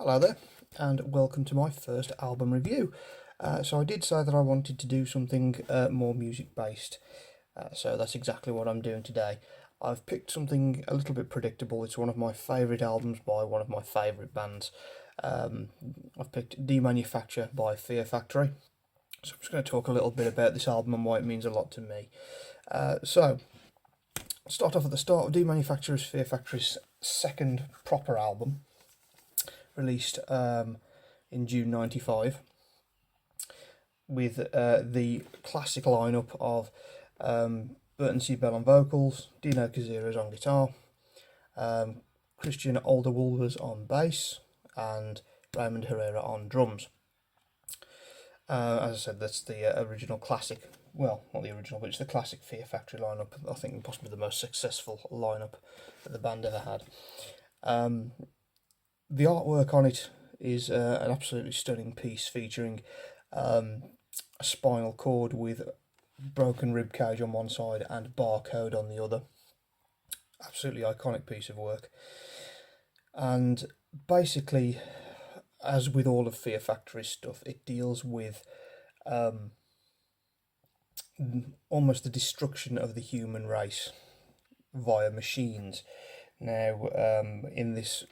Hello there, and welcome to my first album review. So I did say that I wanted to do something more music based, so that's exactly what I'm doing today. I've picked something a little bit predictable. It's one of my favourite albums by one of my favourite bands. I've picked Demanufacture by Fear Factory. So I'm just going to talk a little bit about this album and why it means a lot to me. So I'll start off at the start. Demanufacture is Fear Factory's second proper album, released in June '95, with the classic lineup of Burton C. Bell on vocals, Dino Kaziras on guitar, Christian Olderwulvers on bass, and Raymond Herrera on drums. As I said, that's the original classic, well, not the original, but it's the classic Fear Factory lineup. I think possibly the most successful lineup that the band ever had. The artwork on it is an absolutely stunning piece featuring a spinal cord with broken rib cage on one side and barcode on the other. Absolutely iconic piece of work. And basically, as with all of Fear Factory's stuff, it deals with almost the destruction of the human race via machines. Now, in this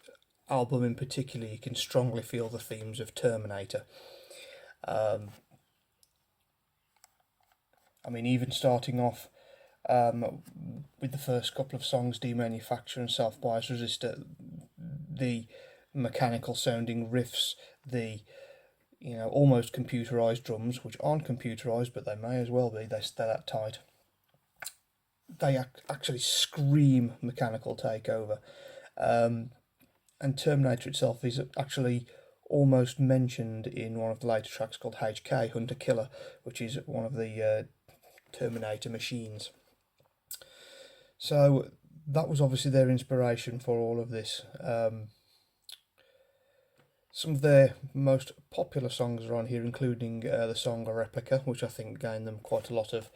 album in particular, you can strongly feel the themes of Terminator. I mean, even starting off with the first couple of songs, Demanufacture and Self-Bias Resistor, the mechanical sounding riffs, the almost computerized drums, which aren't computerized, but they may as well be, they're that tight. They actually scream mechanical takeover. And Terminator itself is actually almost mentioned in one of the later tracks called HK, Hunter Killer, which is one of the Terminator machines. So that was obviously their inspiration for all of this. Some of their most popular songs are on here, including the song Replica, which I think gained them quite a lot of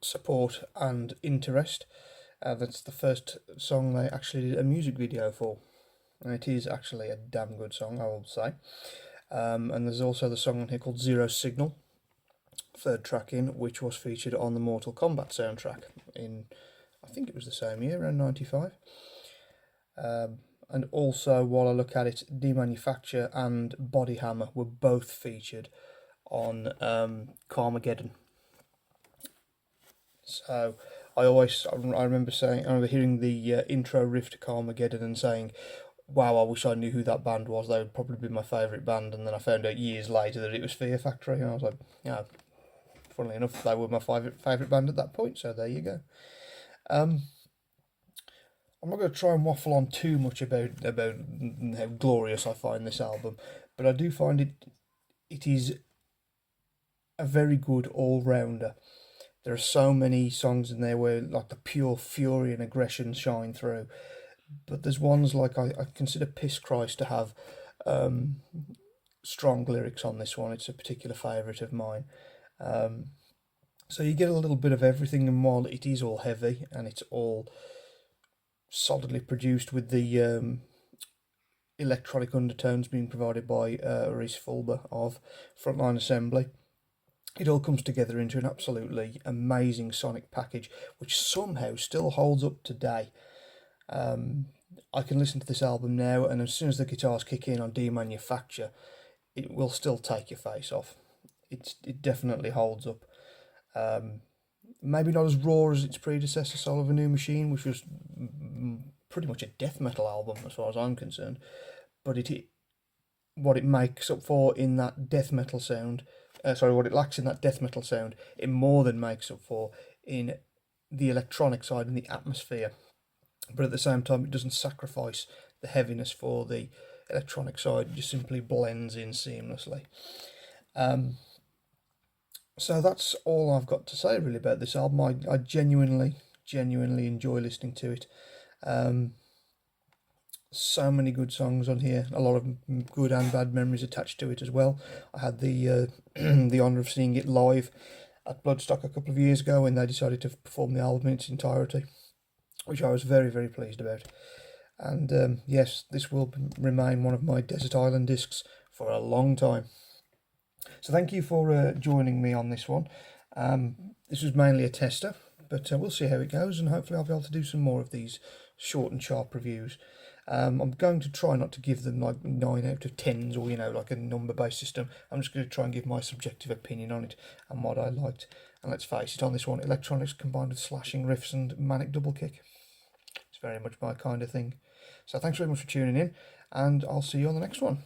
support and interest. That's the first song they actually did a music video for, and it is actually a damn good song, I will say. And there's also the song on here called Zero Signal, third track in, which was featured on the Mortal Kombat soundtrack in, I think it was the same year, around '95. And also, while I look at it, Demanufacture and Body Hammer were both featured on Carmageddon. So I remember hearing the intro riff to Carmageddon and saying, wow, I wish I knew who that band was. They would probably be my favourite band. And then I found out years later that it was Fear Factory, and I was like, yeah, funnily enough, they were my favourite band at that point, so there you go. I'm not going to try and waffle on too much about how glorious I find this album, but I do find it is a very good all-rounder. There are so many songs in there where like the pure fury and aggression shine through, but there's ones like I consider Piss Christ to have strong lyrics on this one. It's a particular favourite of mine. So you get a little bit of everything, and while it is all heavy and it's all solidly produced with the electronic undertones being provided by Reese Fulber of Frontline Assembly, it all comes together into an absolutely amazing sonic package, which somehow still holds up today. I can listen to this album now, and as soon as the guitars kick in on Demanufacture, it will still take your face off. It definitely holds up. Maybe not as raw as its predecessor, Soul of a New Machine, which was pretty much a death metal album as far as I'm concerned, but what it makes up for in that death metal sound, what it lacks in that death metal sound, it more than makes up for in the electronic side and the atmosphere. But at the same time, it doesn't sacrifice the heaviness for the electronic side. It just simply blends in seamlessly. So that's all I've got to say really about this album. I genuinely enjoy listening to it. So many good songs on here, a lot of good and bad memories attached to it as well. I had the the honour of seeing it live at Bloodstock a couple of years ago when they decided to perform the album in its entirety, which I was very pleased about. And yes, this will remain one of my Desert Island discs for a long time. So thank you for joining me on this one. This was mainly a tester, but we'll see how it goes, and hopefully I'll be able to do some more of these short and sharp reviews. I'm going to try not to give them like 9 out of 10s, or like a number based system. I'm just going to try and give my subjective opinion on it and what I liked. And let's face it, on this one, electronics combined with slashing riffs and manic double kick, it's very much my kind of thing. So thanks very much for tuning in, and I'll see you on the next one.